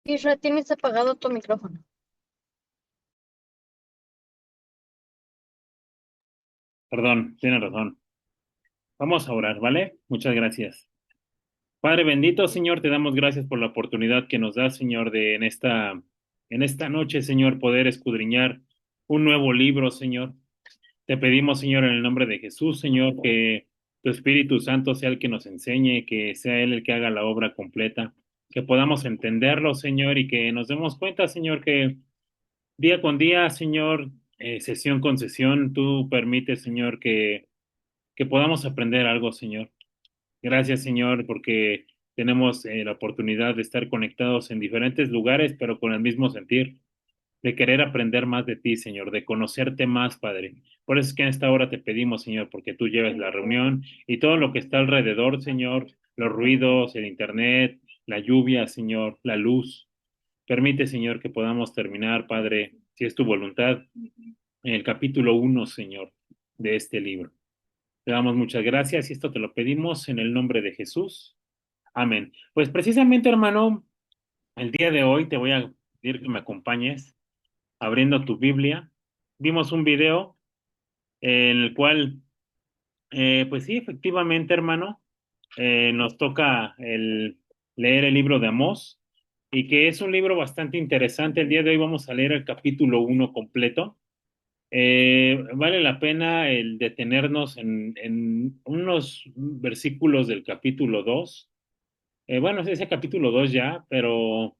Isra, tienes apagado tu micrófono. Perdón, tiene razón. Vamos a orar, ¿vale? Muchas gracias. Padre bendito, Señor, te damos gracias por la oportunidad que nos das, Señor, de en esta noche, Señor, poder escudriñar un nuevo libro, Señor. Te pedimos, Señor, en el nombre de Jesús, Señor, que tu Espíritu Santo sea el que nos enseñe, que sea Él el que haga la obra completa, que podamos entenderlo, Señor, y que nos demos cuenta, Señor, que día con día, Señor, sesión con sesión, tú permites, Señor, que podamos aprender algo, Señor. Gracias, Señor, porque tenemos la oportunidad de estar conectados en diferentes lugares, pero con el mismo sentir, de querer aprender más de ti, Señor, de conocerte más, Padre. Por eso es que en esta hora te pedimos, Señor, porque tú lleves la reunión y todo lo que está alrededor, Señor, los ruidos, el internet, la lluvia, Señor, la luz. Permite, Señor, que podamos terminar, Padre, si es tu voluntad, en el capítulo 1, Señor, de este libro. Te damos muchas gracias y esto te lo pedimos en el nombre de Jesús. Amén. Pues precisamente, hermano, el día de hoy te voy a pedir que me acompañes abriendo tu Biblia. Vimos un video en el cual, pues sí, efectivamente, hermano, nos toca leer el libro de Amós y que es un libro bastante interesante. El día de hoy vamos a leer el capítulo 1 completo. Vale la pena el detenernos en unos versículos del capítulo 2. Bueno, es ese capítulo 2 ya, pero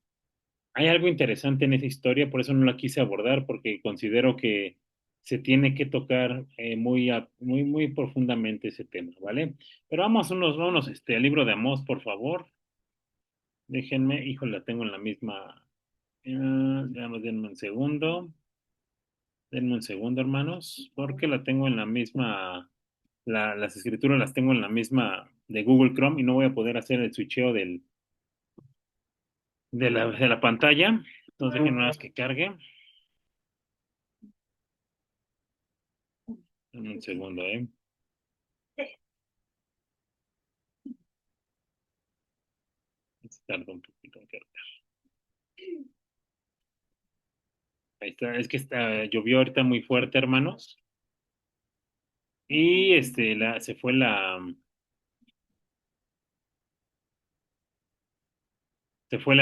hay algo interesante en esa historia, por eso no la quise abordar, porque considero que se tiene que tocar muy profundamente ese tema, ¿vale? Pero vámonos, al libro de Amós, por favor. Déjenme, híjole, la tengo en la misma. Denme un segundo, hermanos, porque la tengo en la misma. Las escrituras las tengo en la misma de Google Chrome y no voy a poder hacer el switcheo de la pantalla. Entonces, déjenme nada más que cargue. Denme un segundo, ¿eh? Tarda un poquito en cargar. Ahí está, es que llovió ahorita muy fuerte, hermanos. Y se fue la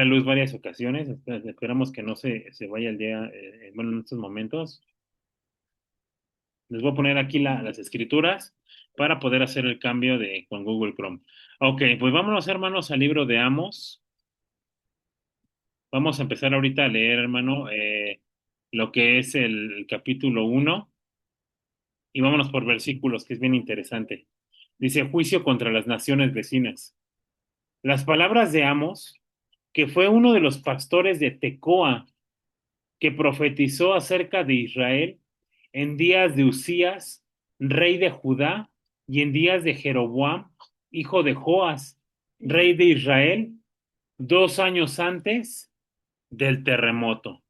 luz varias ocasiones. Esperamos que no se vaya el día, bueno, en estos momentos. Les voy a poner aquí las escrituras para poder hacer el cambio con Google Chrome. Ok, pues vámonos, hermanos, al libro de Amos. Vamos a empezar ahorita a leer, hermano, lo que es el capítulo 1 y vámonos por versículos, que es bien interesante. Dice, juicio contra las naciones vecinas. Las palabras de Amos, que fue uno de los pastores de Tecoa, que profetizó acerca de Israel en días de Usías, rey de Judá, y en días de Jeroboam, hijo de Joas, rey de Israel, 2 años antes del terremoto.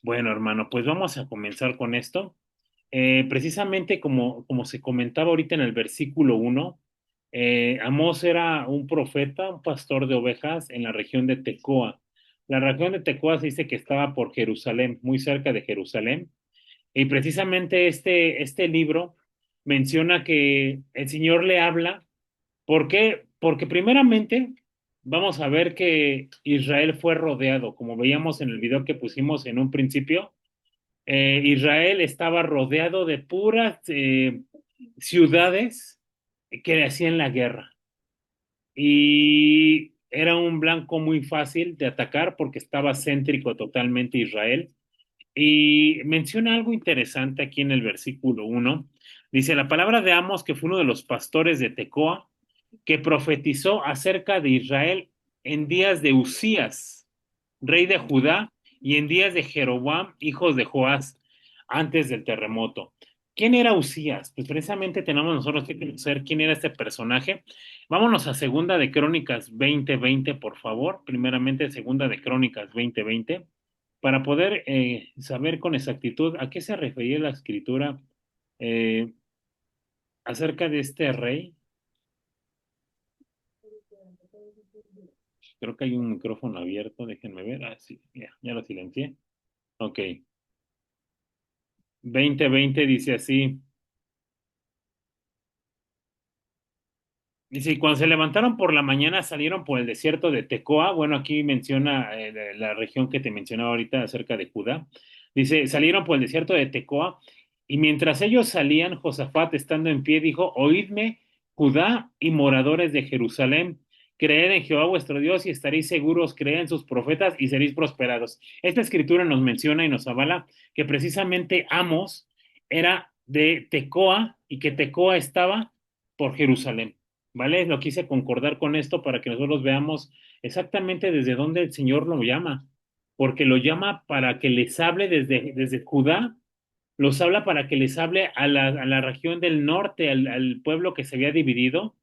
Bueno, hermano, pues vamos a comenzar con esto. Precisamente como se comentaba ahorita en el versículo 1, Amós era un profeta, un pastor de ovejas en la región de Tecoa. La región de Tecoa se dice que estaba por Jerusalén, muy cerca de Jerusalén. Y precisamente este libro menciona que el Señor le habla. ¿Por qué? Porque primeramente vamos a ver que Israel fue rodeado, como veíamos en el video que pusimos en un principio. Israel estaba rodeado de puras ciudades que le hacían la guerra y era un blanco muy fácil de atacar porque estaba céntrico totalmente Israel. Y menciona algo interesante aquí en el versículo 1. Dice, la palabra de Amos, que fue uno de los pastores de Tecoa, que profetizó acerca de Israel en días de Usías, rey de Judá, y en días de Jeroboam, hijos de Joás, antes del terremoto. ¿Quién era Usías? Pues precisamente tenemos nosotros que conocer quién era este personaje. Vámonos a Segunda de Crónicas 20:20, por favor. Primeramente, Segunda de Crónicas 20:20, para poder saber con exactitud a qué se refería la escritura eh, acerca de este rey. Creo que hay un micrófono abierto, déjenme ver. Ah, sí, ya lo silencié. Ok. 2020 dice así. Dice, y cuando se levantaron por la mañana salieron por el desierto de Tecoa. Bueno, aquí menciona la región que te mencionaba ahorita acerca de Judá. Dice, salieron por el desierto de Tecoa y mientras ellos salían, Josafat estando en pie dijo, oídme, Judá y moradores de Jerusalén, creed en Jehová vuestro Dios y estaréis seguros, creed en sus profetas y seréis prosperados. Esta escritura nos menciona y nos avala que precisamente Amos era de Tecoa y que Tecoa estaba por Jerusalén. ¿Vale? Lo quise concordar con esto para que nosotros veamos exactamente desde dónde el Señor lo llama, porque lo llama para que les hable desde Judá, los habla para que les hable a la región del norte, al pueblo que se había dividido,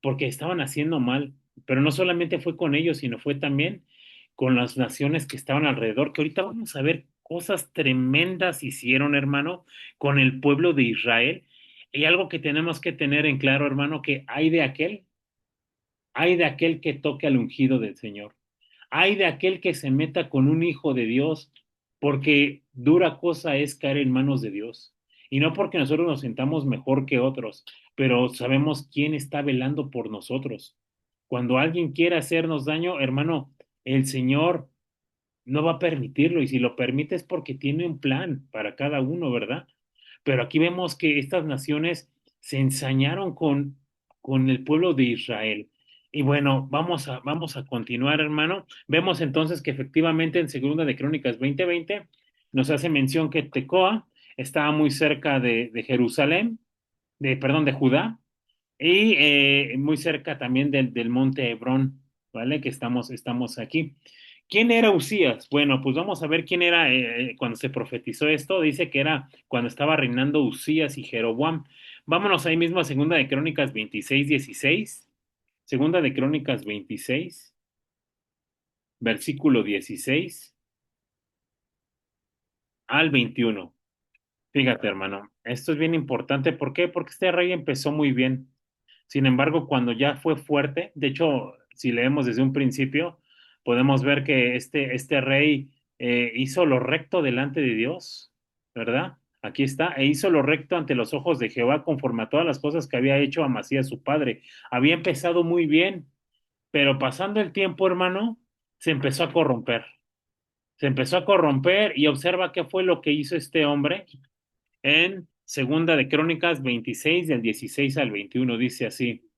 porque estaban haciendo mal. Pero no solamente fue con ellos, sino fue también con las naciones que estaban alrededor, que ahorita vamos a ver cosas tremendas hicieron, hermano, con el pueblo de Israel. Y algo que tenemos que tener en claro, hermano, que hay de aquel que toque al ungido del Señor. Hay de aquel que se meta con un hijo de Dios, porque dura cosa es caer en manos de Dios. Y no porque nosotros nos sintamos mejor que otros, pero sabemos quién está velando por nosotros. Cuando alguien quiere hacernos daño, hermano, el Señor no va a permitirlo, y si lo permite es porque tiene un plan para cada uno, ¿verdad? Pero aquí vemos que estas naciones se ensañaron con el pueblo de Israel. Y bueno, vamos a continuar, hermano. Vemos entonces que efectivamente en Segunda de Crónicas 20:20 nos hace mención que Tecoa estaba muy cerca de Jerusalén, perdón, de Judá, y muy cerca también del monte Hebrón, ¿vale? Que estamos aquí. ¿Quién era Usías? Bueno, pues vamos a ver quién era cuando se profetizó esto. Dice que era cuando estaba reinando Usías y Jeroboam. Vámonos ahí mismo a Segunda de Crónicas 26:16. Segunda de Crónicas 26, versículo 16 al 21. Fíjate, hermano, esto es bien importante. ¿Por qué? Porque este rey empezó muy bien. Sin embargo, cuando ya fue fuerte, de hecho, si leemos desde un principio, podemos ver que este rey hizo lo recto delante de Dios, ¿verdad? Aquí está, e hizo lo recto ante los ojos de Jehová conforme a todas las cosas que había hecho Amasías su padre. Había empezado muy bien, pero pasando el tiempo, hermano, se empezó a corromper. Se empezó a corromper y observa qué fue lo que hizo este hombre en Segunda de Crónicas 26, del 16 al 21, dice así.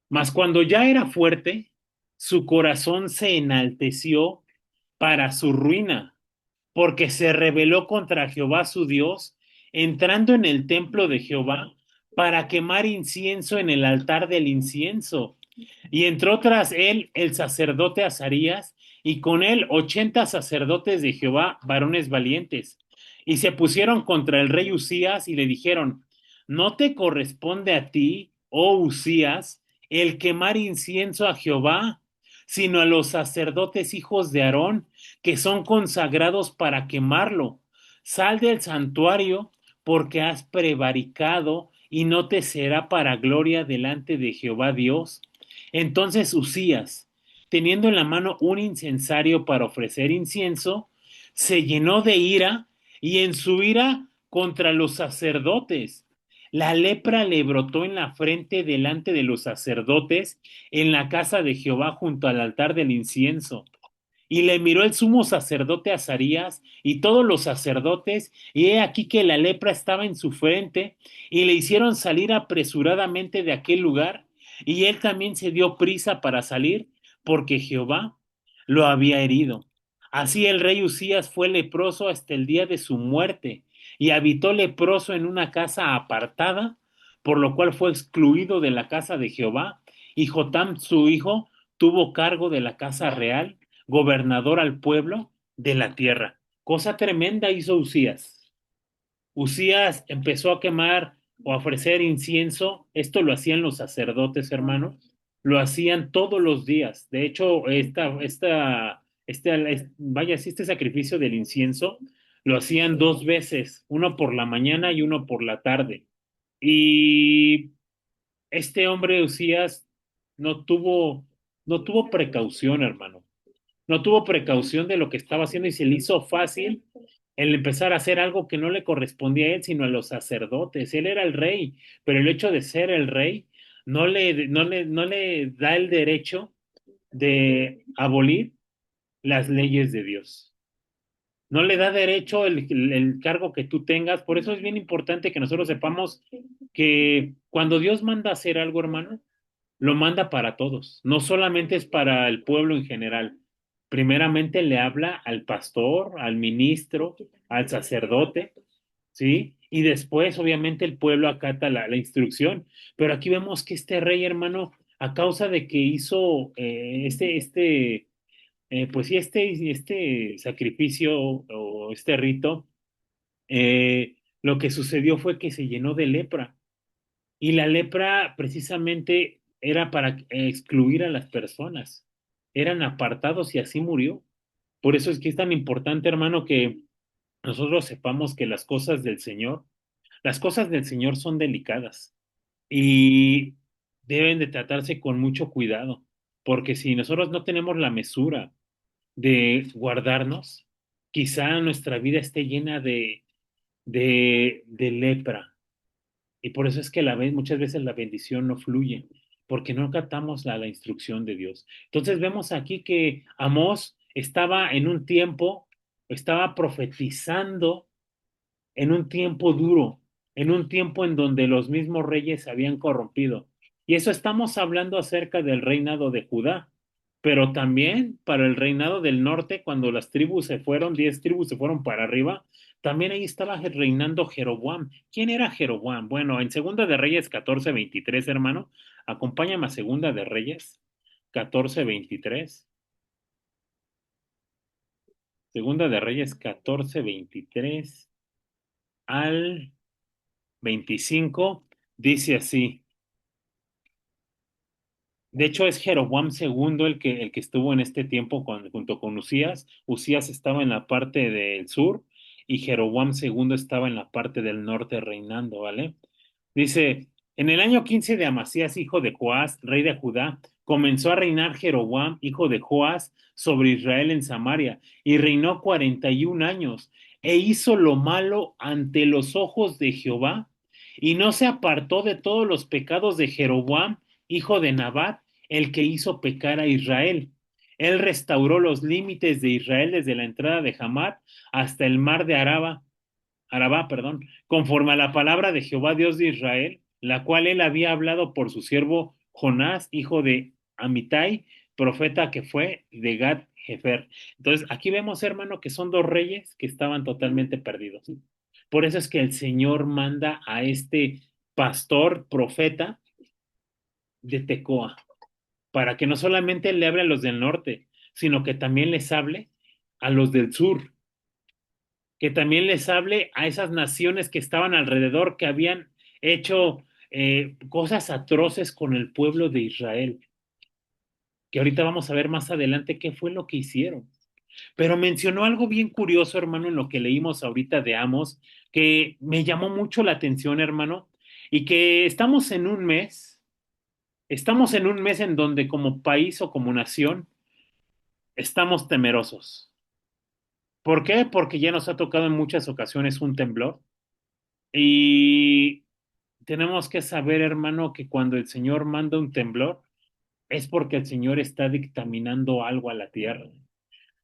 Mas cuando ya era fuerte, su corazón se enalteció para su ruina, porque se rebeló contra Jehová su Dios, entrando en el templo de Jehová para quemar incienso en el altar del incienso. Y entró tras él el sacerdote Azarías, y con él 80 sacerdotes de Jehová, varones valientes. Y se pusieron contra el rey Usías y le dijeron, ¿no te corresponde a ti, oh Usías, el quemar incienso a Jehová, sino a los sacerdotes hijos de Aarón, que son consagrados para quemarlo? Sal del santuario, porque has prevaricado, y no te será para gloria delante de Jehová Dios. Entonces Usías, teniendo en la mano un incensario para ofrecer incienso, se llenó de ira y en su ira contra los sacerdotes. La lepra le brotó en la frente delante de los sacerdotes en la casa de Jehová junto al altar del incienso. Y le miró el sumo sacerdote Azarías y todos los sacerdotes, y he aquí que la lepra estaba en su frente, y le hicieron salir apresuradamente de aquel lugar, y él también se dio prisa para salir, porque Jehová lo había herido. Así el rey Usías fue leproso hasta el día de su muerte, y habitó leproso en una casa apartada, por lo cual fue excluido de la casa de Jehová, y Jotam su hijo tuvo cargo de la casa real, gobernador al pueblo de la tierra. Cosa tremenda hizo Usías. Usías empezó a quemar o a ofrecer incienso. Esto lo hacían los sacerdotes, hermano. Lo hacían todos los días. De hecho, vaya, este sacrificio del incienso lo hacían dos veces, uno por la mañana y uno por la tarde. Y este hombre Usías no tuvo precaución, hermano. No tuvo precaución de lo que estaba haciendo y se le hizo fácil el empezar a hacer algo que no le correspondía a él, sino a los sacerdotes. Él era el rey, pero el hecho de ser el rey no le da el derecho de abolir las leyes de Dios. No le da derecho el cargo que tú tengas. Por eso es bien importante que nosotros sepamos que cuando Dios manda hacer algo, hermano, lo manda para todos, no solamente es para el pueblo en general. Primeramente le habla al pastor, al ministro, al sacerdote, ¿sí? Y después, obviamente, el pueblo acata la instrucción. Pero aquí vemos que este rey, hermano, a causa de que hizo pues sí, este sacrificio o este rito, lo que sucedió fue que se llenó de lepra. Y la lepra precisamente era para excluir a las personas. Eran apartados y así murió. Por eso es que es tan importante, hermano, que nosotros sepamos que las cosas del Señor son delicadas y deben de tratarse con mucho cuidado, porque si nosotros no tenemos la mesura de guardarnos, quizá nuestra vida esté llena de lepra. Y por eso es que muchas veces la bendición no fluye, porque no captamos la instrucción de Dios. Entonces vemos aquí que Amós estaba en un tiempo, estaba profetizando en un tiempo duro, en un tiempo en donde los mismos reyes se habían corrompido. Y eso estamos hablando acerca del reinado de Judá, pero también para el reinado del norte, cuando las tribus se fueron, 10 tribus se fueron para arriba, también ahí estaba reinando Jeroboam. ¿Quién era Jeroboam? Bueno, en Segunda de Reyes 14:23, hermano, acompáñame a Segunda de Reyes 14:23. Segunda de Reyes 14:23 al 25 dice así. De hecho, es Jeroboam segundo el que estuvo en este tiempo junto con Usías. Usías estaba en la parte del sur y Jeroboam segundo estaba en la parte del norte reinando, ¿vale? Dice, en el año 15 de Amasías, hijo de Joás, rey de Judá, comenzó a reinar Jeroboam, hijo de Joás, sobre Israel en Samaria, y reinó 41 años, e hizo lo malo ante los ojos de Jehová, y no se apartó de todos los pecados de Jeroboam, hijo de Nabat, el que hizo pecar a Israel. Él restauró los límites de Israel desde la entrada de Hamat hasta el mar de Arabá, perdón, conforme a la palabra de Jehová Dios de Israel, la cual él había hablado por su siervo Jonás, hijo de Amitai, profeta que fue de Gad Jefer. Entonces, aquí vemos, hermano, que son dos reyes que estaban totalmente perdidos. Por eso es que el Señor manda a este pastor, profeta de Tecoa, para que no solamente le hable a los del norte, sino que también les hable a los del sur, que también les hable a esas naciones que estaban alrededor, que habían hecho cosas atroces con el pueblo de Israel, que ahorita vamos a ver más adelante qué fue lo que hicieron. Pero mencionó algo bien curioso, hermano, en lo que leímos ahorita de Amos, que me llamó mucho la atención, hermano, y que estamos en un mes en donde como país o como nación estamos temerosos. ¿Por qué? Porque ya nos ha tocado en muchas ocasiones un temblor y tenemos que saber, hermano, que cuando el Señor manda un temblor es porque el Señor está dictaminando algo a la tierra.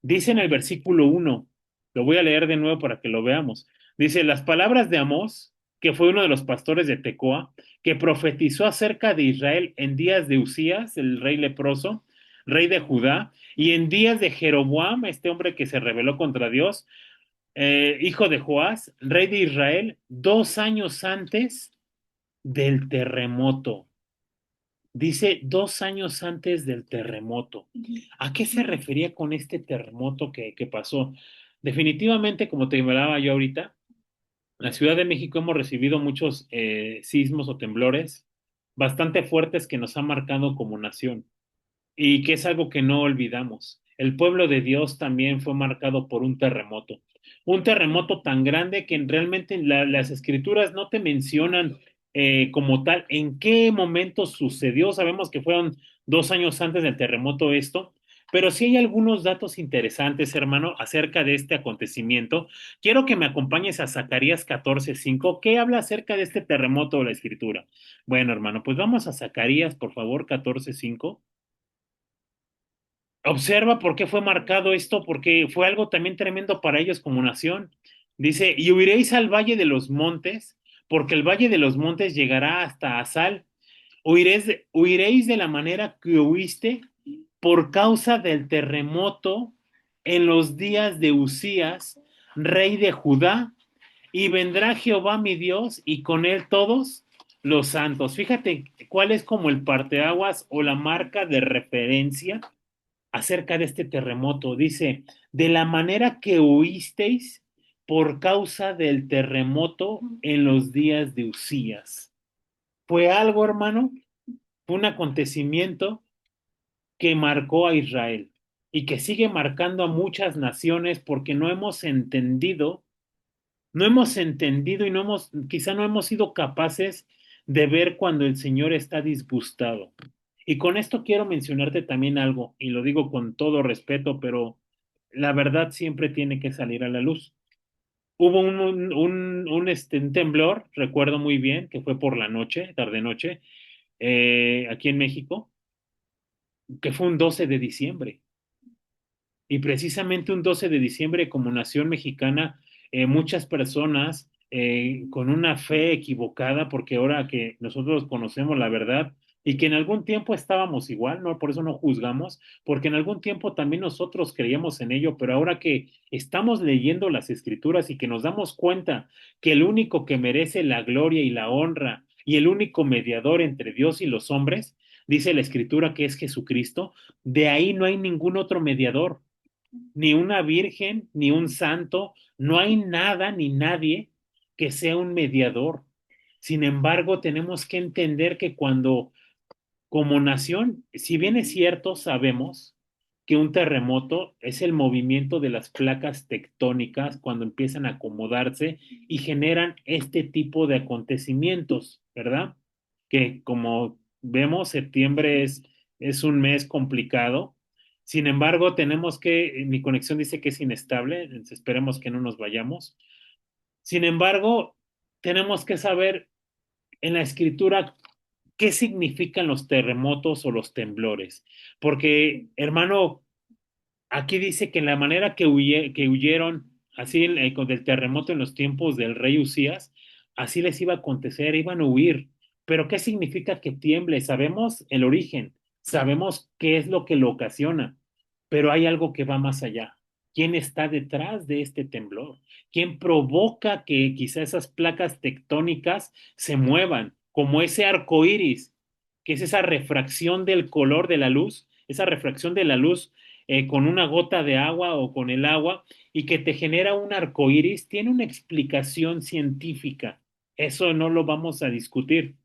Dice en el versículo 1, lo voy a leer de nuevo para que lo veamos. Dice, las palabras de Amós, que fue uno de los pastores de Tecoa, que profetizó acerca de Israel en días de Usías, el rey leproso, rey de Judá, y en días de Jeroboam, este hombre que se rebeló contra Dios, hijo de Joás, rey de Israel, 2 años antes del terremoto. Dice 2 años antes del terremoto. ¿A qué se refería con este terremoto que pasó? Definitivamente, como te hablaba yo ahorita, en la Ciudad de México hemos recibido muchos sismos o temblores bastante fuertes que nos han marcado como nación y que es algo que no olvidamos. El pueblo de Dios también fue marcado por un terremoto tan grande que realmente las escrituras no te mencionan como tal en qué momento sucedió. Sabemos que fueron 2 años antes del terremoto esto, pero sí hay algunos datos interesantes, hermano, acerca de este acontecimiento. Quiero que me acompañes a Zacarías 14:5, que habla acerca de este terremoto de la escritura. Bueno, hermano, pues vamos a Zacarías, por favor, 14:5. Observa por qué fue marcado esto, porque fue algo también tremendo para ellos como nación. Dice, y huiréis al valle de los montes, porque el valle de los montes llegará hasta Asal. Huiréis de la manera que huiste por causa del terremoto en los días de Usías, rey de Judá, y vendrá Jehová mi Dios y con él todos los santos. Fíjate cuál es como el parteaguas o la marca de referencia acerca de este terremoto. Dice, de la manera que huisteis por causa del terremoto en los días de Usías. Fue algo, hermano, fue un acontecimiento que marcó a Israel y que sigue marcando a muchas naciones porque no hemos entendido y quizá no hemos sido capaces de ver cuando el Señor está disgustado. Y con esto quiero mencionarte también algo, y lo digo con todo respeto, pero la verdad siempre tiene que salir a la luz. Hubo un temblor, recuerdo muy bien, que fue por la noche, tarde-noche, aquí en México, que fue un 12 de diciembre. Y precisamente un 12 de diciembre como nación mexicana, muchas personas con una fe equivocada, porque ahora que nosotros conocemos la verdad y que en algún tiempo estábamos igual, no, por eso no juzgamos, porque en algún tiempo también nosotros creíamos en ello, pero ahora que estamos leyendo las escrituras y que nos damos cuenta que el único que merece la gloria y la honra y el único mediador entre Dios y los hombres, dice la escritura que es Jesucristo, de ahí no hay ningún otro mediador, ni una virgen, ni un santo, no hay nada ni nadie que sea un mediador. Sin embargo, tenemos que entender que cuando, como nación, si bien es cierto, sabemos que un terremoto es el movimiento de las placas tectónicas cuando empiezan a acomodarse y generan este tipo de acontecimientos, ¿verdad? Que como vemos, septiembre es un mes complicado. Sin embargo, mi conexión dice que es inestable, entonces esperemos que no nos vayamos. Sin embargo, tenemos que saber en la escritura qué significan los terremotos o los temblores. Porque, hermano, aquí dice que en la manera que huyeron, así con el terremoto en los tiempos del rey Usías, así les iba a acontecer, iban a huir. Pero ¿qué significa que tiemble? Sabemos el origen, sabemos qué es lo que lo ocasiona, pero hay algo que va más allá. ¿Quién está detrás de este temblor? ¿Quién provoca que quizá esas placas tectónicas se muevan, como ese arco iris, que es esa refracción del color de la luz, esa refracción de la luz con una gota de agua o con el agua y que te genera un arco iris, tiene una explicación científica. Eso no lo vamos a discutir.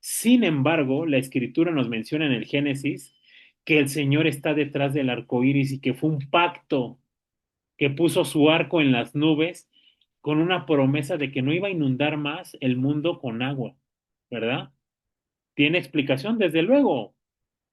Sin embargo, la escritura nos menciona en el Génesis que el Señor está detrás del arco iris y que fue un pacto que puso su arco en las nubes con una promesa de que no iba a inundar más el mundo con agua, ¿verdad? Tiene explicación, desde luego.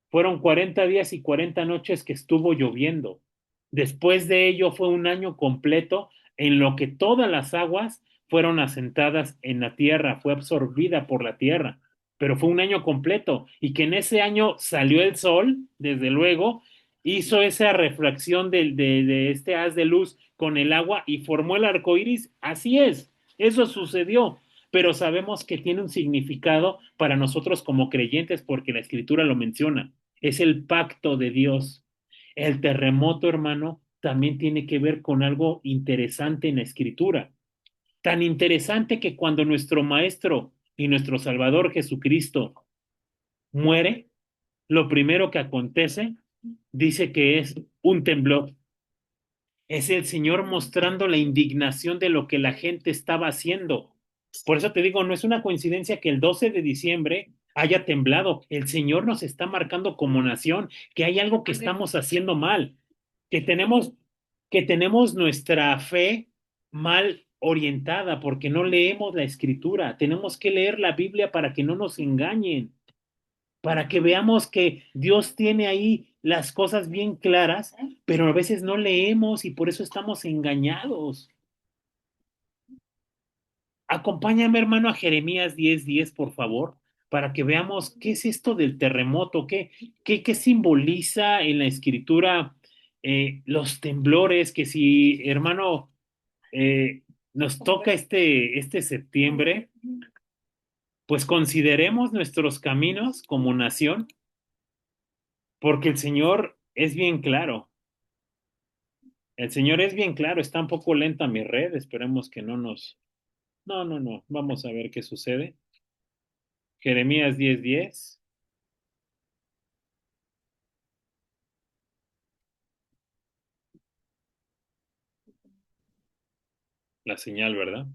Fueron 40 días y 40 noches que estuvo lloviendo. Después de ello fue un año completo en lo que todas las aguas fueron asentadas en la tierra, fue absorbida por la tierra, pero fue un año completo y que en ese año salió el sol, desde luego, hizo esa refracción de este haz de luz con el agua y formó el arco iris. Así es, eso sucedió, pero sabemos que tiene un significado para nosotros como creyentes porque la escritura lo menciona. Es el pacto de Dios. El terremoto, hermano, también tiene que ver con algo interesante en la escritura. Tan interesante que cuando nuestro Maestro y nuestro Salvador Jesucristo muere, lo primero que acontece dice que es un temblor. Es el Señor mostrando la indignación de lo que la gente estaba haciendo. Por eso te digo, no es una coincidencia que el 12 de diciembre haya temblado. El Señor nos está marcando como nación que hay algo que estamos haciendo mal, que tenemos, que tenemos nuestra fe mal orientada porque no leemos la escritura. Tenemos que leer la Biblia para que no nos engañen. para que veamos que Dios tiene ahí las cosas bien claras, pero a veces no leemos y por eso estamos engañados. Acompáñame, hermano, a Jeremías 10:10, por favor, para que veamos qué es esto del terremoto, qué simboliza en la escritura los temblores, que si, hermano, eh, nos toca este septiembre, pues consideremos nuestros caminos como nación, porque el Señor es bien claro. El Señor es bien claro, está un poco lenta mi red, esperemos que no nos... No, no, no, vamos a ver qué sucede. Jeremías 10:10. La señal, ¿verdad?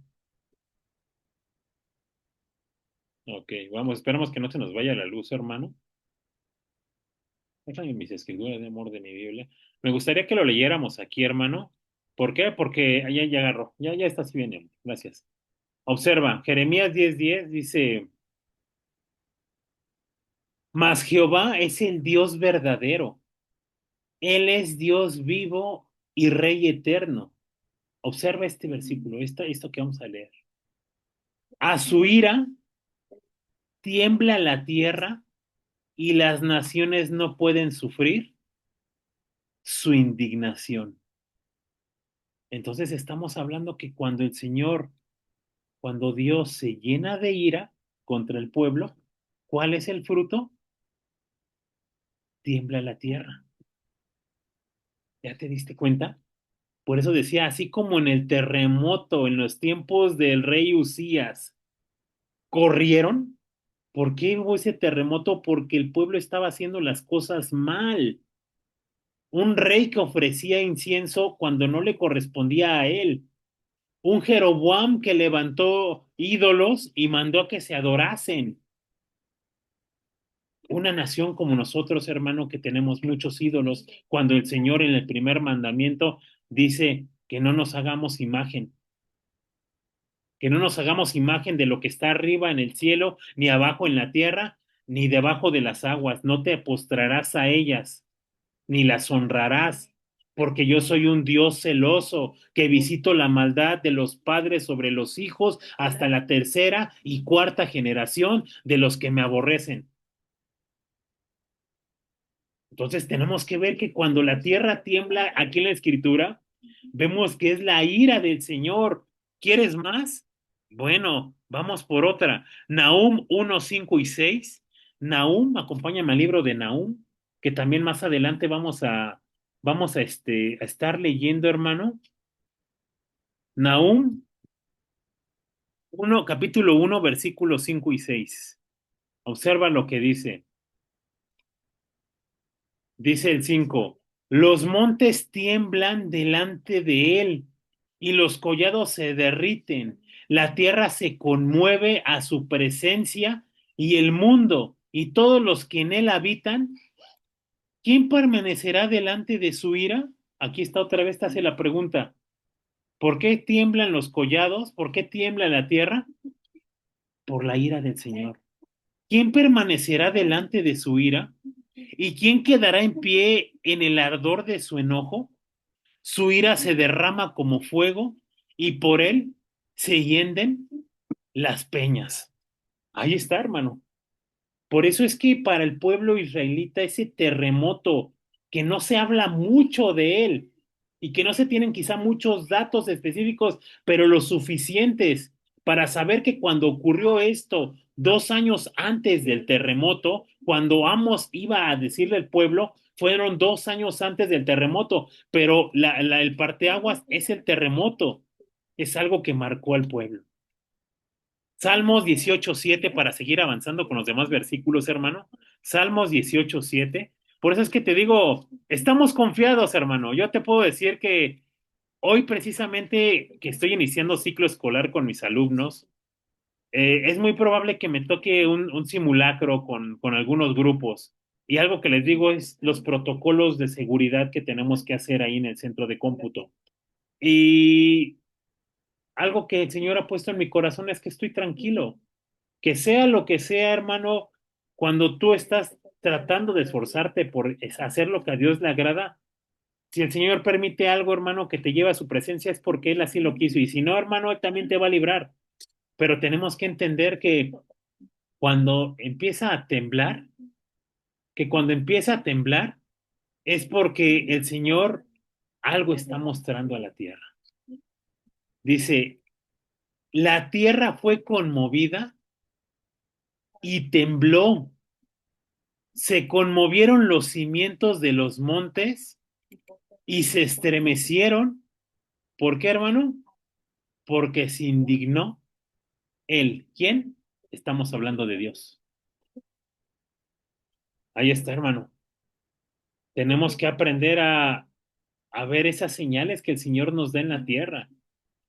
Ok, vamos, esperamos que no se nos vaya la luz, hermano. Déjame mis escrituras de amor de mi Biblia. Me gustaría que lo leyéramos aquí, hermano. ¿Por qué? Porque ya agarró. Ya estás bien, hermano. Gracias. Observa, Jeremías 10:10 dice, mas Jehová es el Dios verdadero. Él es Dios vivo y Rey eterno. Observa este versículo, esto que vamos a leer. A su ira tiembla la tierra y las naciones no pueden sufrir su indignación. Entonces estamos hablando que cuando Dios se llena de ira contra el pueblo, ¿cuál es el fruto? Tiembla la tierra. ¿Ya te diste cuenta? Por eso decía, así como en el terremoto, en los tiempos del rey Usías, corrieron. ¿Por qué hubo ese terremoto? Porque el pueblo estaba haciendo las cosas mal. Un rey que ofrecía incienso cuando no le correspondía a él. Un Jeroboam que levantó ídolos y mandó a que se adorasen. Una nación como nosotros, hermano, que tenemos muchos ídolos, cuando el Señor en el primer mandamiento dice que no nos hagamos imagen, que no nos hagamos imagen de lo que está arriba en el cielo, ni abajo en la tierra, ni debajo de las aguas, no te postrarás a ellas, ni las honrarás, porque yo soy un Dios celoso, que visito la maldad de los padres sobre los hijos hasta la tercera y cuarta generación de los que me aborrecen. Entonces tenemos que ver que cuando la tierra tiembla aquí en la escritura, vemos que es la ira del Señor. ¿Quieres más? Bueno, vamos por otra. Nahum 1:5 y 6. Nahum, acompáñame al libro de Nahum, que también más adelante vamos a estar leyendo, hermano. Nahum capítulo 1, versículos 5 y 6. Observa lo que dice. Dice el 5: los montes tiemblan delante de él y los collados se derriten. La tierra se conmueve a su presencia y el mundo y todos los que en él habitan. ¿Quién permanecerá delante de su ira? Aquí está otra vez, te hace la pregunta. ¿Por qué tiemblan los collados? ¿Por qué tiembla la tierra? Por la ira del Señor. ¿Quién permanecerá delante de su ira? ¿Y quién quedará en pie en el ardor de su enojo? Su ira se derrama como fuego y por él se hienden las peñas. Ahí está, hermano. Por eso es que para el pueblo israelita ese terremoto, que no se habla mucho de él y que no se tienen quizá muchos datos específicos, pero los suficientes para saber que cuando ocurrió esto, 2 años antes del terremoto, cuando Amos iba a decirle al pueblo, fueron 2 años antes del terremoto, pero el parteaguas es el terremoto, es algo que marcó al pueblo. Salmos 18:7 para seguir avanzando con los demás versículos, hermano. Salmos 18:7. Por eso es que te digo, estamos confiados, hermano. Yo te puedo decir que hoy precisamente que estoy iniciando ciclo escolar con mis alumnos, es muy probable que me toque un simulacro con algunos grupos. Y algo que les digo es los protocolos de seguridad que tenemos que hacer ahí en el centro de cómputo. Y algo que el Señor ha puesto en mi corazón es que estoy tranquilo, que sea lo que sea, hermano, Cuando tú estás tratando de esforzarte por hacer lo que a Dios le agrada, si el Señor permite algo, hermano, que te lleva a su presencia, es porque Él así lo quiso. Y si no, hermano, Él también te va a librar. Pero tenemos que entender cuando empieza a temblar, que cuando empieza a temblar, es porque el Señor algo está mostrando a la tierra. Dice, la tierra fue conmovida y tembló. Se conmovieron los cimientos de los montes y se estremecieron. ¿Por qué, hermano? Porque se indignó él. ¿Quién? Estamos hablando de Dios. Ahí está, hermano. Tenemos que aprender a ver esas señales que el Señor nos da en la tierra.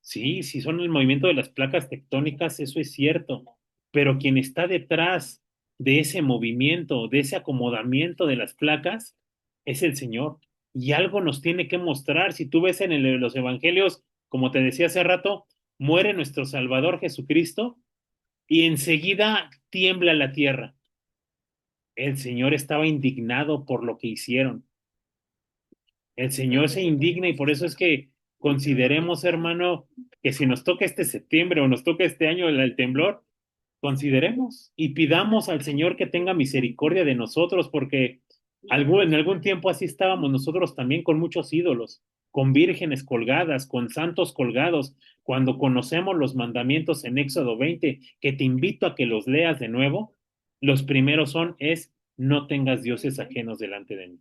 Sí, sí son el movimiento de las placas tectónicas, eso es cierto, pero quien está detrás de ese movimiento, de ese acomodamiento de las placas, es el Señor. Y algo nos tiene que mostrar. Si tú ves en los evangelios, como te decía hace rato, muere nuestro Salvador Jesucristo y enseguida tiembla la tierra. El Señor estaba indignado por lo que hicieron. El Señor se indigna y por eso es que consideremos, hermano, que si nos toca este septiembre o nos toca este año el temblor, consideremos y pidamos al Señor que tenga misericordia de nosotros, porque en algún tiempo así estábamos nosotros también con muchos ídolos, con vírgenes colgadas, con santos colgados. Cuando conocemos los mandamientos en Éxodo 20, que te invito a que los leas de nuevo, los primeros es, no tengas dioses ajenos delante de mí.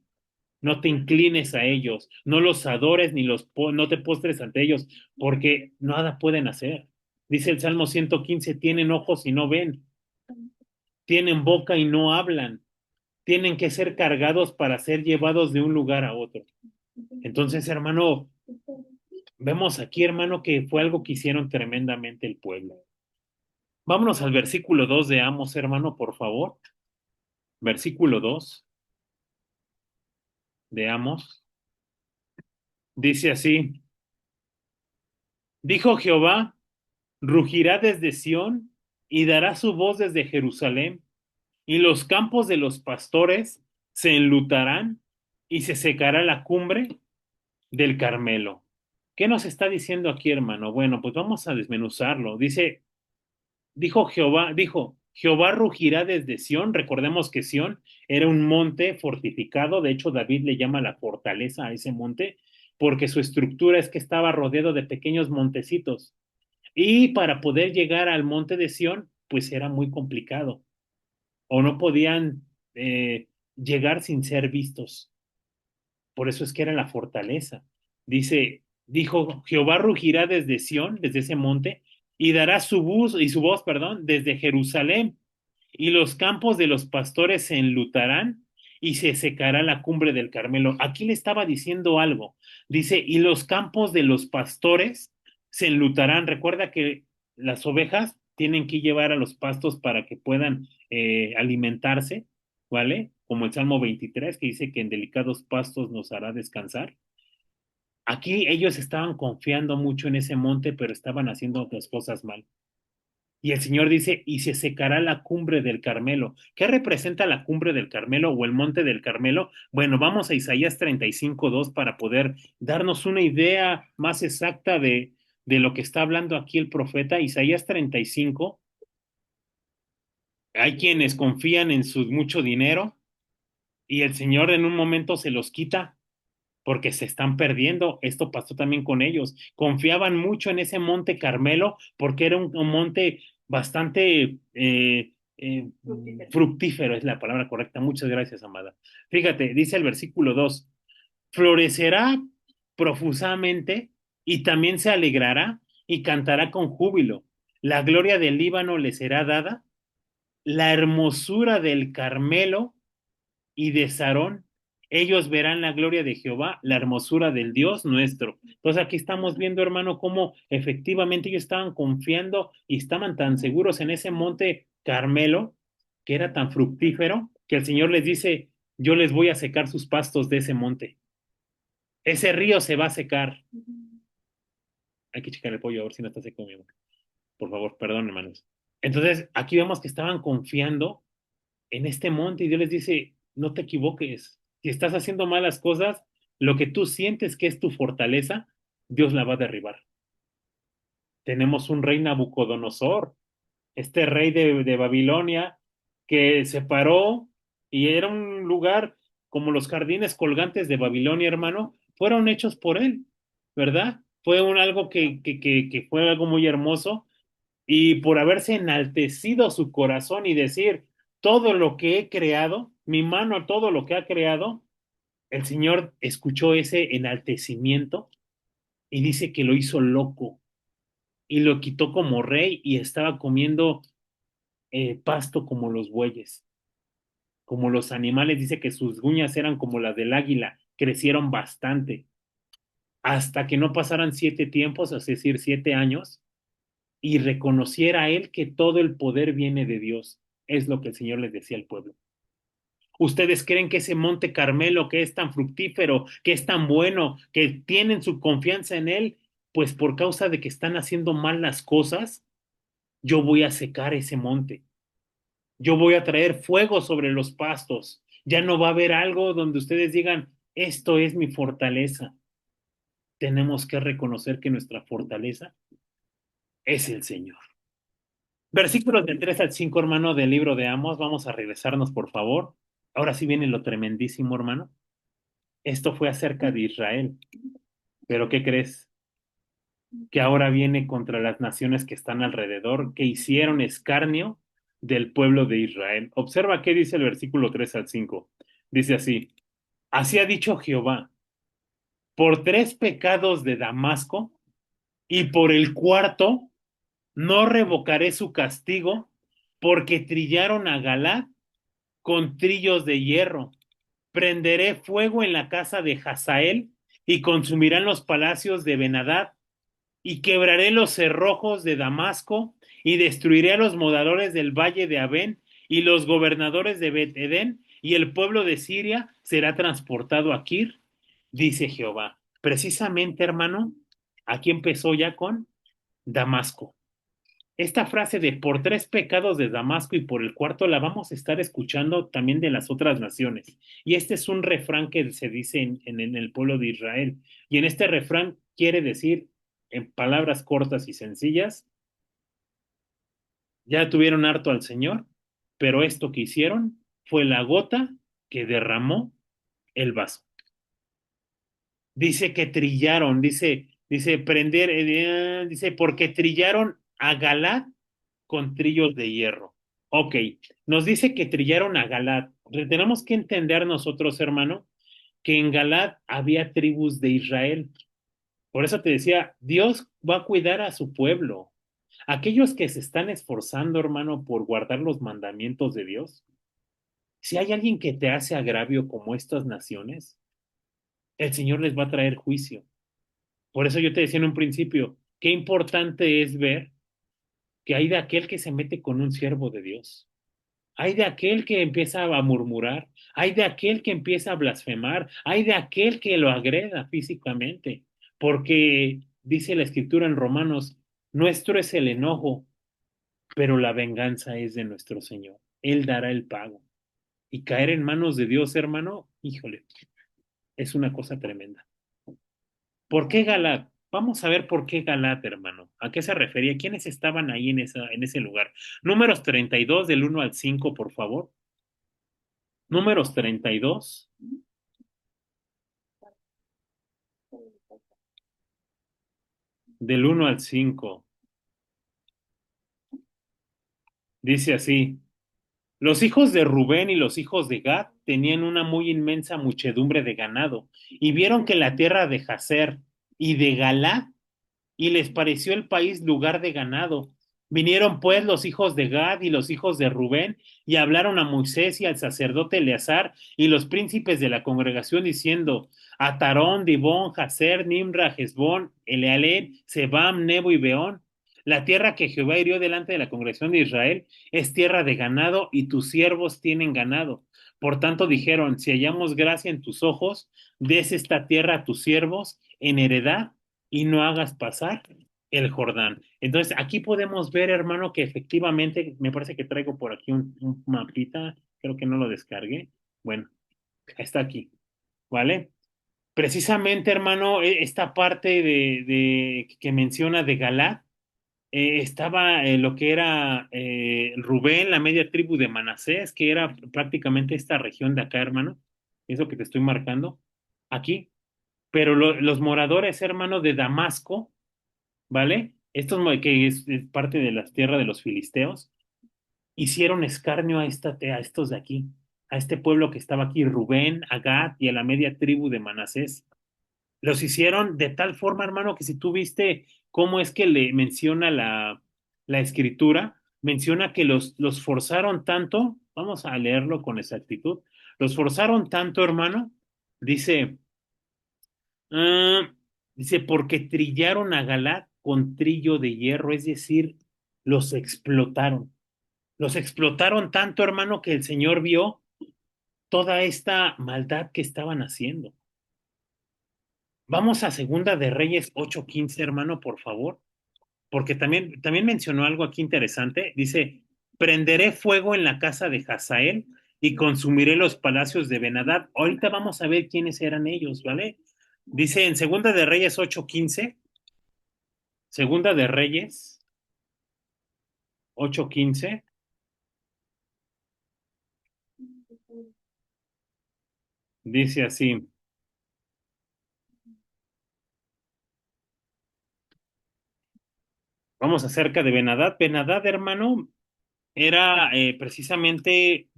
No te inclines a ellos, no los adores ni no te postres ante ellos, porque nada pueden hacer. Dice el Salmo 115, tienen ojos y no ven, tienen boca y no hablan, tienen que ser cargados para ser llevados de un lugar a otro. Entonces, hermano, vemos aquí, hermano, que fue algo que hicieron tremendamente el pueblo. Vámonos al versículo 2 de Amos, hermano, por favor. Versículo 2 de Amos. Dice así, dijo Jehová, rugirá desde Sión y dará su voz desde Jerusalén, y los campos de los pastores se enlutarán y se secará la cumbre del Carmelo. ¿Qué nos está diciendo aquí, hermano? Bueno, pues vamos a desmenuzarlo. Dijo, Jehová rugirá desde Sión. Recordemos que Sión era un monte fortificado. De hecho, David le llama la fortaleza a ese monte, porque su estructura es que estaba rodeado de pequeños montecitos. Y para poder llegar al monte de Sión, pues era muy complicado, o no podían llegar sin ser vistos. Por eso es que era la fortaleza. Dijo, Jehová rugirá desde Sión, desde ese monte, y dará su voz, perdón, desde Jerusalén, y los campos de los pastores se enlutarán y se secará la cumbre del Carmelo. Aquí le estaba diciendo algo. Dice, y los campos de los pastores se enlutarán. Recuerda que las ovejas tienen que llevar a los pastos para que puedan alimentarse, ¿vale? Como el Salmo 23 que dice que en delicados pastos nos hará descansar. Aquí ellos estaban confiando mucho en ese monte, pero estaban haciendo otras cosas mal. Y el Señor dice, y se secará la cumbre del Carmelo. ¿Qué representa la cumbre del Carmelo o el monte del Carmelo? Bueno, vamos a Isaías 35:2 para poder darnos una idea más exacta de lo que está hablando aquí el profeta. Isaías 35, hay quienes confían en su mucho dinero y el Señor en un momento se los quita porque se están perdiendo. Esto pasó también con ellos. Confiaban mucho en ese monte Carmelo porque era un monte bastante fructífero, es la palabra correcta. Muchas gracias, amada. Fíjate, dice el versículo 2, florecerá profusamente y también se alegrará y cantará con júbilo. La gloria del Líbano le será dada, la hermosura del Carmelo y de Sarón, ellos verán la gloria de Jehová, la hermosura del Dios nuestro. Entonces aquí estamos viendo, hermano, cómo efectivamente ellos estaban confiando y estaban tan seguros en ese monte Carmelo, que era tan fructífero, que el Señor les dice, yo les voy a secar sus pastos de ese monte. Ese río se va a secar. Hay que checar el pollo a ver si no está seco, mi amor. Por favor, perdón, hermanos. Entonces, aquí vemos que estaban confiando en este monte y Dios les dice, no te equivoques, si estás haciendo malas cosas, lo que tú sientes que es tu fortaleza, Dios la va a derribar. Tenemos un rey Nabucodonosor, este rey de Babilonia, que se paró y era un lugar como los jardines colgantes de Babilonia, hermano, fueron hechos por él, ¿verdad? Fue algo que fue algo muy hermoso y por haberse enaltecido su corazón y decir, todo lo que he creado, mi mano, todo lo que ha creado, el Señor escuchó ese enaltecimiento y dice que lo hizo loco y lo quitó como rey y estaba comiendo pasto como los bueyes, como los animales, dice que sus uñas eran como las del águila, crecieron bastante, hasta que no pasaran 7 tiempos, es decir, 7 años, y reconociera a él que todo el poder viene de Dios. Es lo que el Señor les decía al pueblo. ¿Ustedes creen que ese monte Carmelo, que es tan fructífero, que es tan bueno, que tienen su confianza en él, pues por causa de que están haciendo mal las cosas, yo voy a secar ese monte? Yo voy a traer fuego sobre los pastos. Ya no va a haber algo donde ustedes digan, esto es mi fortaleza. Tenemos que reconocer que nuestra fortaleza es el Señor. Versículos del 3 al 5, hermano, del libro de Amos. Vamos a regresarnos, por favor. Ahora sí viene lo tremendísimo, hermano. Esto fue acerca de Israel. Pero ¿qué crees? Que ahora viene contra las naciones que están alrededor, que hicieron escarnio del pueblo de Israel. Observa qué dice el versículo 3 al 5. Dice así, así ha dicho Jehová, por 3 pecados de Damasco y por el cuarto no revocaré su castigo, porque trillaron a Galaad con trillos de hierro. Prenderé fuego en la casa de Hazael y consumirán los palacios de Benadad y quebraré los cerrojos de Damasco y destruiré a los moradores del valle de Abén y los gobernadores de Bet-Edén y el pueblo de Siria será transportado a Kir, dice Jehová. Precisamente, hermano, aquí empezó ya con Damasco. Esta frase de por 3 pecados de Damasco y por el cuarto la vamos a estar escuchando también de las otras naciones. Y este es un refrán que se dice en el pueblo de Israel. Y en este refrán quiere decir, en palabras cortas y sencillas, ya tuvieron harto al Señor, pero esto que hicieron fue la gota que derramó el vaso. Dice que trillaron, dice prender, dice porque trillaron a Galad con trillos de hierro. Ok, nos dice que trillaron a Galad. Tenemos que entender nosotros, hermano, que en Galad había tribus de Israel. Por eso te decía, Dios va a cuidar a su pueblo. Aquellos que se están esforzando, hermano, por guardar los mandamientos de Dios, si hay alguien que te hace agravio como estas naciones, el Señor les va a traer juicio. Por eso yo te decía en un principio, qué importante es ver que hay de aquel que se mete con un siervo de Dios. Hay de aquel que empieza a murmurar, hay de aquel que empieza a blasfemar, hay de aquel que lo agreda físicamente, porque dice la escritura en Romanos, nuestro es el enojo, pero la venganza es de nuestro Señor. Él dará el pago. Y caer en manos de Dios, hermano, híjole, es una cosa tremenda. ¿Por qué Galat? Vamos a ver por qué Galat, hermano. ¿A qué se refería? ¿Quiénes estaban ahí en ese lugar? Números 32 del 1 al 5, por favor. Números 32 del 1 al 5. Dice así, los hijos de Rubén y los hijos de Gad tenían una muy inmensa muchedumbre de ganado y vieron que la tierra de Jazer y de Galad y les pareció el país lugar de ganado. Vinieron pues los hijos de Gad y los hijos de Rubén y hablaron a Moisés y al sacerdote Eleazar y los príncipes de la congregación diciendo, Atarón, Dibón, Jazer, Nimra, Hezbón, Elealel, Sebam, Nebo y Beón. La tierra que Jehová hirió delante de la congregación de Israel es tierra de ganado y tus siervos tienen ganado. Por tanto dijeron, si hallamos gracia en tus ojos, des esta tierra a tus siervos en heredad y no hagas pasar el Jordán. Entonces, aquí podemos ver, hermano, que efectivamente, me parece que traigo por aquí un mapita creo que no lo descargué. Bueno, está aquí, ¿vale? Precisamente, hermano, esta parte de que menciona de Galaad, estaba lo que era Rubén, la media tribu de Manasés, que era prácticamente esta región de acá, hermano, eso que te estoy marcando, aquí, pero los moradores, hermano, de Damasco, ¿vale? Estos que es parte de las tierras de los filisteos, hicieron escarnio a estos de aquí, a este pueblo que estaba aquí, Rubén, a Gad y a la media tribu de Manasés. Los hicieron de tal forma, hermano, que si tú viste cómo es que le menciona la escritura, menciona que los forzaron tanto, vamos a leerlo con exactitud, los forzaron tanto, hermano, dice, ah, dice, porque trillaron a Galat con trillo de hierro, es decir, los explotaron. Los explotaron tanto, hermano, que el Señor vio toda esta maldad que estaban haciendo. Vamos a Segunda de Reyes 8:15, hermano, por favor, porque también mencionó algo aquí interesante. Dice, prenderé fuego en la casa de Hazael y consumiré los palacios de Benadad. Ahorita vamos a ver quiénes eran ellos, ¿vale? Dice en Segunda de Reyes 8:15, Segunda de Reyes 8:15, dice así, vamos acerca de Benadad. Benadad, hermano, era precisamente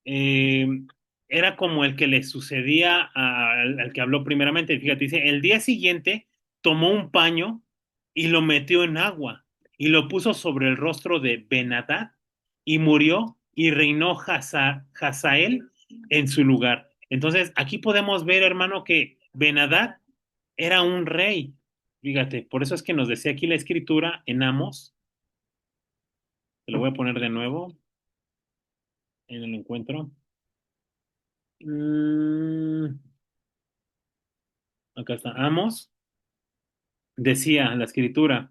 eh, era como el que le sucedía al que habló primeramente. Fíjate, dice, el día siguiente tomó un paño y lo metió en agua y lo puso sobre el rostro de Benadad y murió y reinó Hazael en su lugar. Entonces, aquí podemos ver, hermano, que Benadad era un rey. Fíjate, por eso es que nos decía aquí la escritura en Amos, te lo voy a poner de nuevo en el encuentro. Mm, Acá está. Amos decía la escritura,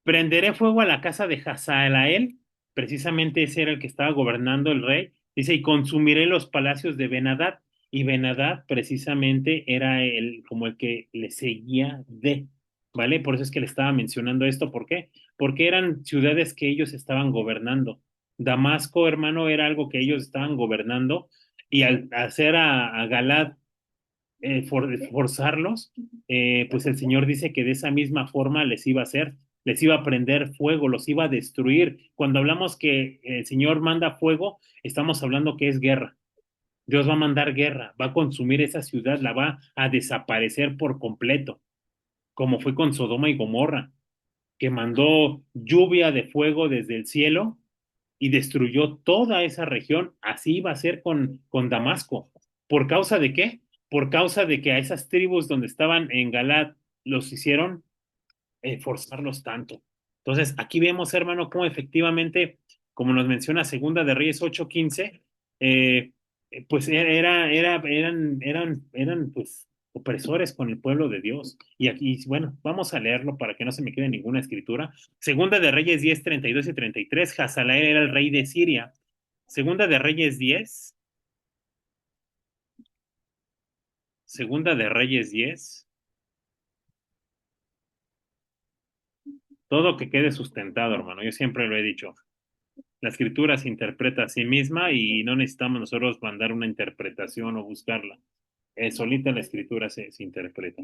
prenderé fuego a la casa de Hazael, precisamente ese era el que estaba gobernando el rey, dice, y consumiré los palacios de Benadad, y Benadad precisamente era el, como el que le seguía ¿vale? Por eso es que le estaba mencionando esto, ¿por qué? Porque eran ciudades que ellos estaban gobernando. Damasco, hermano, era algo que ellos estaban gobernando, y al hacer a Galad forzarlos, pues el Señor dice que de esa misma forma les iba a hacer, les iba a prender fuego, los iba a destruir. Cuando hablamos que el Señor manda fuego, estamos hablando que es guerra. Dios va a mandar guerra, va a consumir esa ciudad, la va a desaparecer por completo, como fue con Sodoma y Gomorra, que mandó lluvia de fuego desde el cielo y destruyó toda esa región. Así iba a ser con Damasco. ¿Por causa de qué? Por causa de que a esas tribus donde estaban en Galat los hicieron forzarlos tanto. Entonces, aquí vemos, hermano, cómo efectivamente, como nos menciona Segunda de Reyes 8:15, eh, pues eran pues opresores con el pueblo de Dios. Y aquí, bueno, vamos a leerlo para que no se me quede ninguna escritura. Segunda de Reyes 10:32 y 33, Hazael era el rey de Siria. Segunda de Reyes 10, Segunda de Reyes 10, todo que quede sustentado, hermano. Yo siempre lo he dicho. La escritura se interpreta a sí misma y no necesitamos nosotros mandar una interpretación o buscarla. Solita la escritura se interpreta.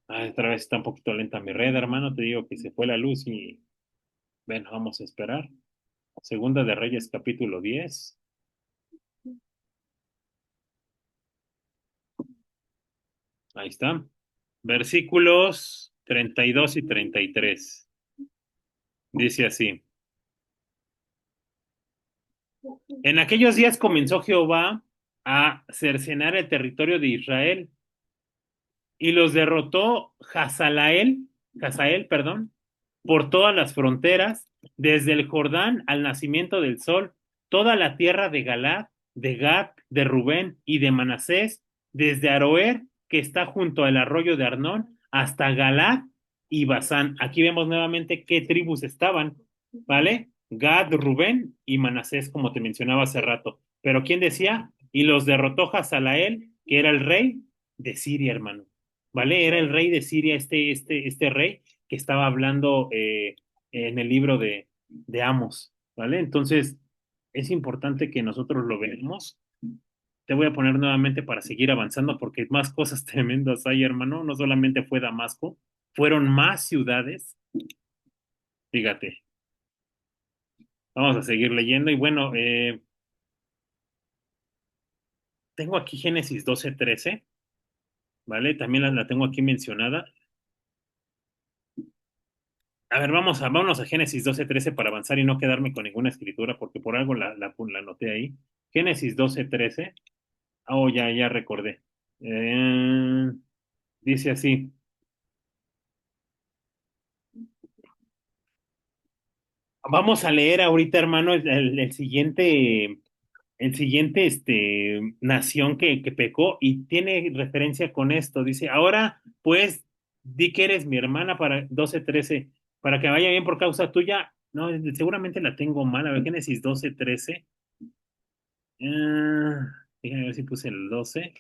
Otra vez está un poquito lenta mi red, hermano. Te digo que se fue la luz y, bueno, vamos a esperar. Segunda de Reyes, capítulo 10. Ahí está. Versículos 32 y 33. Dice así. En aquellos días comenzó Jehová a cercenar el territorio de Israel y los derrotó Hazael, perdón, por todas las fronteras, desde el Jordán al nacimiento del sol, toda la tierra de Galaad, de Gad, de Rubén y de Manasés, desde Aroer, que está junto al arroyo de Arnón, hasta Galaad y Basán. Aquí vemos nuevamente qué tribus estaban, ¿vale? Gad, Rubén y Manasés, como te mencionaba hace rato. Pero ¿quién decía? Y los derrotó Hazael, que era el rey de Siria, hermano. ¿Vale? Era el rey de Siria, este rey que estaba hablando en el libro de Amos, ¿vale? Entonces, es importante que nosotros lo veamos. Te voy a poner nuevamente para seguir avanzando porque más cosas tremendas hay, hermano. No solamente fue Damasco, fueron más ciudades. Fíjate, vamos a seguir leyendo y bueno, tengo aquí Génesis 12:13, ¿vale? También la tengo aquí mencionada. A ver, vámonos a Génesis 12:13 para avanzar y no quedarme con ninguna escritura porque por algo la anoté ahí. Génesis 12:13. Oh, ya recordé. Eh, dice así. Vamos a leer ahorita, hermano, el siguiente nación que pecó y tiene referencia con esto. Dice, ahora pues di que eres mi hermana para 12:13 para que vaya bien por causa tuya. No, seguramente la tengo mal. A ver, Génesis 12:13. Déjame ver si puse el 12.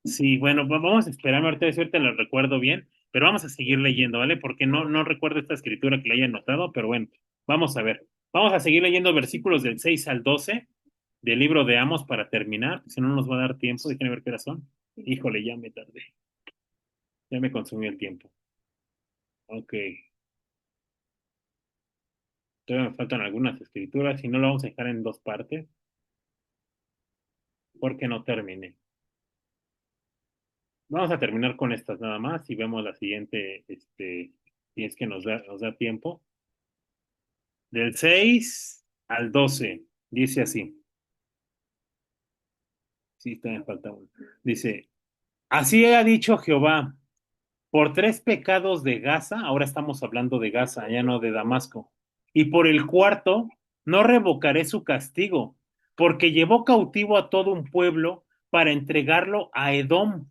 Sí, bueno, vamos a esperar, ahorita lo recuerdo bien, pero vamos a seguir leyendo, ¿vale? Porque no recuerdo esta escritura que le haya anotado, pero bueno, vamos a ver. Vamos a seguir leyendo versículos del 6 al 12 del libro de Amos para terminar, si no nos va a dar tiempo, déjenme ver qué hora son. Híjole, ya me tardé, ya me consumió el tiempo. Ok, todavía me faltan algunas escrituras, si no lo vamos a dejar en dos partes, porque no terminé. Vamos a terminar con estas nada más y vemos la siguiente, si es que nos da tiempo. Del 6 al 12 dice así. Sí, todavía falta uno. Dice, así ha dicho Jehová, por tres pecados de Gaza, ahora estamos hablando de Gaza, ya no de Damasco, y por el cuarto, no revocaré su castigo, porque llevó cautivo a todo un pueblo para entregarlo a Edom.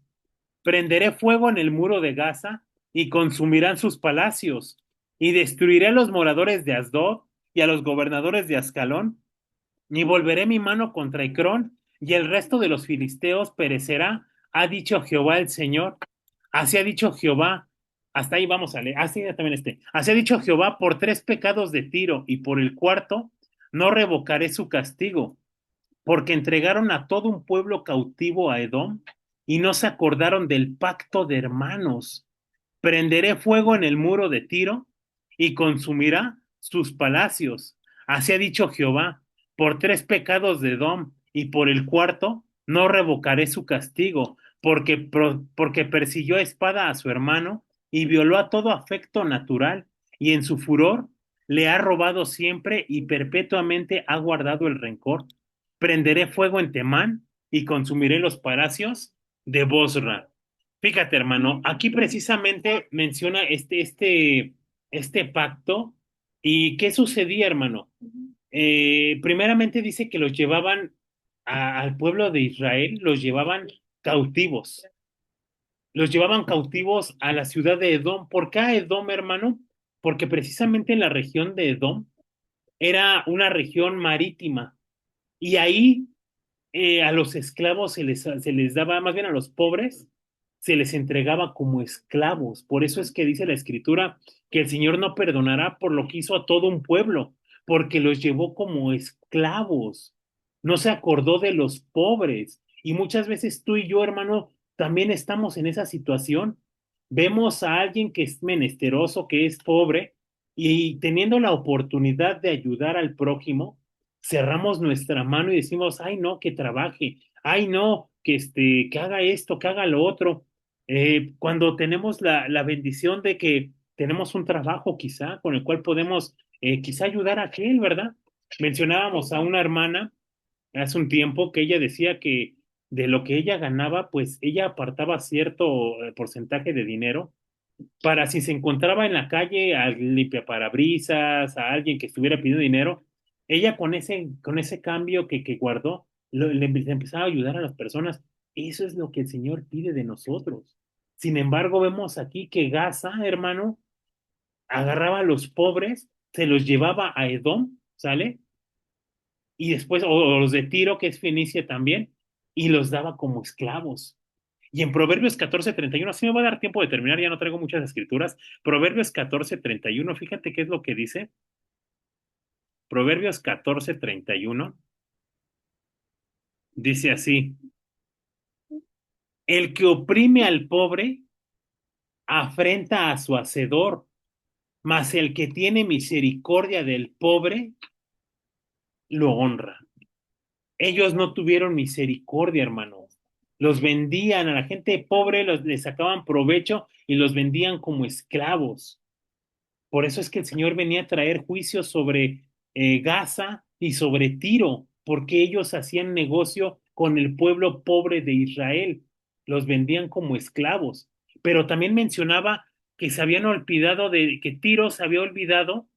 Prenderé fuego en el muro de Gaza y consumirán sus palacios, y destruiré a los moradores de Asdod y a los gobernadores de Ascalón, ni volveré mi mano contra Ecrón, y el resto de los filisteos perecerá, ha dicho Jehová el Señor. Así ha dicho Jehová. Hasta ahí vamos a leer. Así también Así ha dicho Jehová por tres pecados de Tiro, y por el cuarto no revocaré su castigo, porque entregaron a todo un pueblo cautivo a Edom, y no se acordaron del pacto de hermanos. Prenderé fuego en el muro de Tiro y consumirá sus palacios. Así ha dicho Jehová, por tres pecados de Edom y por el cuarto no revocaré su castigo, porque persiguió a espada a su hermano y violó a todo afecto natural, y en su furor le ha robado siempre y perpetuamente ha guardado el rencor. Prenderé fuego en Temán y consumiré los palacios de Bosra. Fíjate, hermano, aquí precisamente menciona este pacto. ¿Y qué sucedía, hermano? Primeramente dice que los llevaban al pueblo de Israel, los llevaban cautivos a la ciudad de Edom. ¿Por qué a Edom, hermano? Porque precisamente en la región de Edom era una región marítima y ahí a los esclavos se les daba, más bien a los pobres, se les entregaba como esclavos. Por eso es que dice la escritura que el Señor no perdonará por lo que hizo a todo un pueblo, porque los llevó como esclavos. No se acordó de los pobres. Y muchas veces tú y yo, hermano, también estamos en esa situación. Vemos a alguien que es menesteroso, que es pobre, y teniendo la oportunidad de ayudar al prójimo, cerramos nuestra mano y decimos, ay no, que trabaje, ay no, que haga esto, que haga lo otro. Cuando tenemos la bendición de que tenemos un trabajo quizá con el cual podemos quizá ayudar a aquel, ¿verdad? Mencionábamos a una hermana hace un tiempo que ella decía que de lo que ella ganaba, pues ella apartaba cierto porcentaje de dinero para si se encontraba en la calle al limpiaparabrisas, a alguien que estuviera pidiendo dinero, ella con ese cambio que guardó, le empezaba a ayudar a las personas. Eso es lo que el Señor pide de nosotros. Sin embargo, vemos aquí que Gaza, hermano, agarraba a los pobres, se los llevaba a Edom ¿sale? Y después, o los de Tiro, que es Fenicia también, y los daba como esclavos. Y en Proverbios 14:31, así me va a dar tiempo de terminar, ya no traigo muchas escrituras. Proverbios 14:31, fíjate qué es lo que dice. Proverbios 14:31 dice así: el que oprime al pobre afrenta a su hacedor, mas el que tiene misericordia del pobre lo honra. Ellos no tuvieron misericordia, hermano. Los vendían a la gente pobre, les sacaban provecho y los vendían como esclavos. Por eso es que el Señor venía a traer juicios sobre Gaza y sobre Tiro, porque ellos hacían negocio con el pueblo pobre de Israel. Los vendían como esclavos. Pero también mencionaba que se habían olvidado que Tiro se había olvidado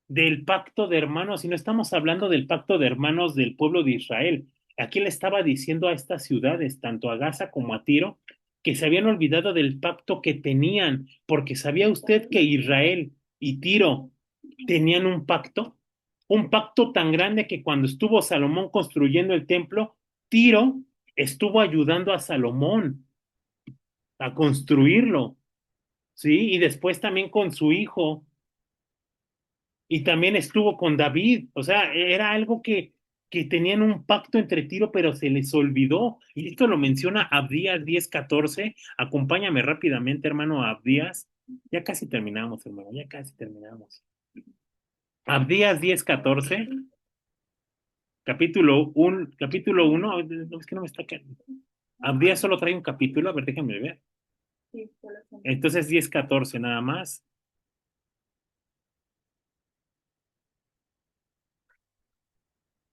del pacto de hermanos, y no estamos hablando del pacto de hermanos del pueblo de Israel. Aquí le estaba diciendo a estas ciudades, tanto a Gaza como a Tiro, que se habían olvidado del pacto que tenían, porque ¿sabía usted que Israel y Tiro tenían un pacto tan grande que cuando estuvo Salomón construyendo el templo, Tiro estuvo ayudando a Salomón a construirlo, ¿sí? Y después también con su hijo, y también estuvo con David, o sea, era algo que tenían un pacto entre Tiro, pero se les olvidó. Y esto lo menciona Abdías 10:14. Acompáñame rápidamente, hermano, a Abdías. Ya casi terminamos, hermano, ya casi terminamos. Abdías 10:14, capítulo 1, no, es que no me está quedando. Abdías solo trae un capítulo, a ver, déjame ver. Entonces 10:14 nada más.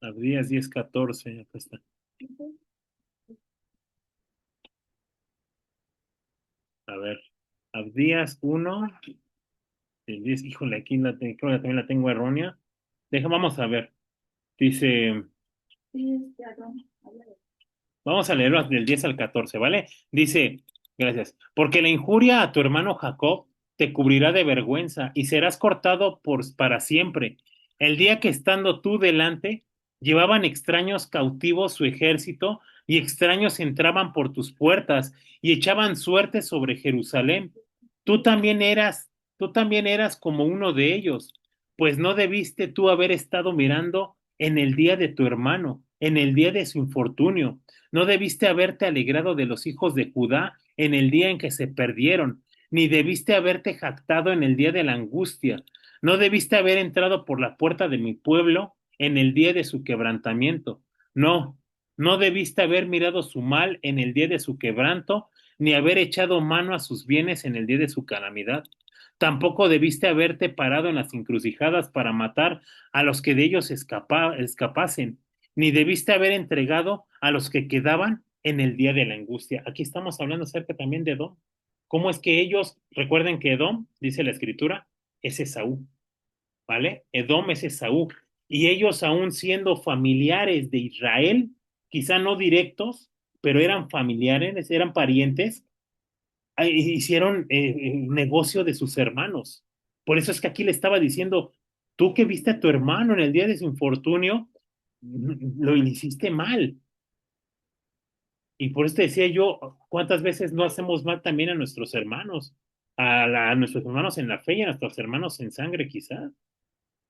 Abdías 10:14, acá está. A ver, Abdías 1. El 10, híjole, aquí creo que también la tengo errónea. Vamos a ver. Dice, vamos a leerlo del 10 al 14, ¿vale? Dice, gracias. Porque la injuria a tu hermano Jacob te cubrirá de vergüenza y serás cortado para siempre. El día que estando tú delante, llevaban extraños cautivos su ejército y extraños entraban por tus puertas y echaban suerte sobre Jerusalén. Tú también eras, tú también eras como uno de ellos, pues no debiste tú haber estado mirando en el día de tu hermano, en el día de su infortunio. No debiste haberte alegrado de los hijos de Judá en el día en que se perdieron, ni debiste haberte jactado en el día de la angustia. No debiste haber entrado por la puerta de mi pueblo en el día de su quebrantamiento. No, no debiste haber mirado su mal en el día de su quebranto, ni haber echado mano a sus bienes en el día de su calamidad. Tampoco debiste haberte parado en las encrucijadas para matar a los que de ellos escapasen, ni debiste haber entregado a los que quedaban en el día de la angustia. Aquí estamos hablando acerca también de Edom. ¿Cómo es que ellos, recuerden que Edom, dice la escritura, es Esaú, ¿vale? Edom es Esaú. Y ellos, aún siendo familiares de Israel, quizá no directos, pero eran familiares, eran parientes, hicieron negocio de sus hermanos. Por eso es que aquí le estaba diciendo, tú que viste a tu hermano en el día de su infortunio, lo hiciste mal. Y por eso te decía yo, ¿cuántas veces no hacemos mal también a nuestros hermanos? A nuestros hermanos en la fe y a nuestros hermanos en sangre, quizá.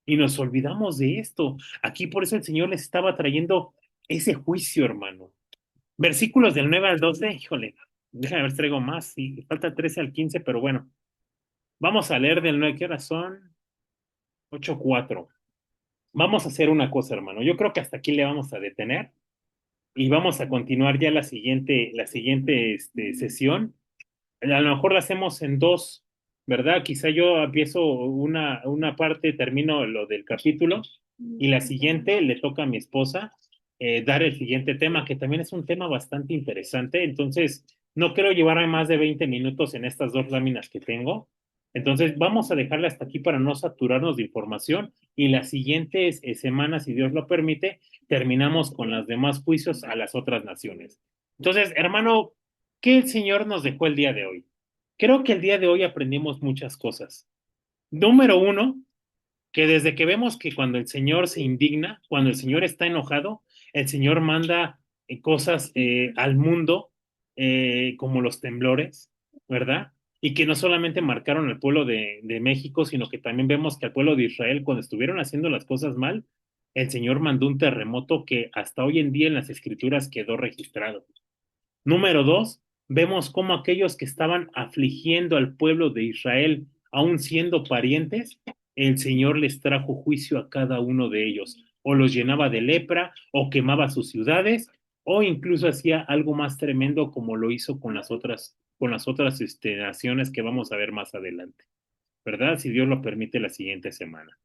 Y nos olvidamos de esto. Aquí por eso el Señor les estaba trayendo ese juicio, hermano. Versículos del 9 al 12, híjole, déjame ver si traigo más. Sí, falta 13 al 15, pero bueno. Vamos a leer del 9, ¿qué horas son? 8:04. Vamos a hacer una cosa, hermano. Yo creo que hasta aquí le vamos a detener y vamos a continuar ya la siguiente sesión. A lo mejor la hacemos en dos, ¿verdad? Quizá yo empiezo una parte, termino lo del capítulo y la siguiente le toca a mi esposa dar el siguiente tema, que también es un tema bastante interesante. Entonces, no quiero llevarme más de 20 minutos en estas dos láminas que tengo. Entonces, vamos a dejarla hasta aquí para no saturarnos de información y las siguientes semanas, si Dios lo permite, terminamos con los demás juicios a las otras naciones. Entonces, hermano, ¿qué el Señor nos dejó el día de hoy? Creo que el día de hoy aprendimos muchas cosas. Número uno, que desde que vemos que cuando el Señor se indigna, cuando el Señor está enojado, el Señor manda cosas al mundo como los temblores, ¿verdad? Y que no solamente marcaron al pueblo de México, sino que también vemos que al pueblo de Israel, cuando estuvieron haciendo las cosas mal, el Señor mandó un terremoto que hasta hoy en día en las escrituras quedó registrado. Número dos, vemos cómo aquellos que estaban afligiendo al pueblo de Israel, aun siendo parientes, el Señor les trajo juicio a cada uno de ellos, o los llenaba de lepra, o quemaba sus ciudades, o incluso hacía algo más tremendo como lo hizo con las otras naciones que vamos a ver más adelante, ¿verdad? Si Dios lo permite la siguiente semana.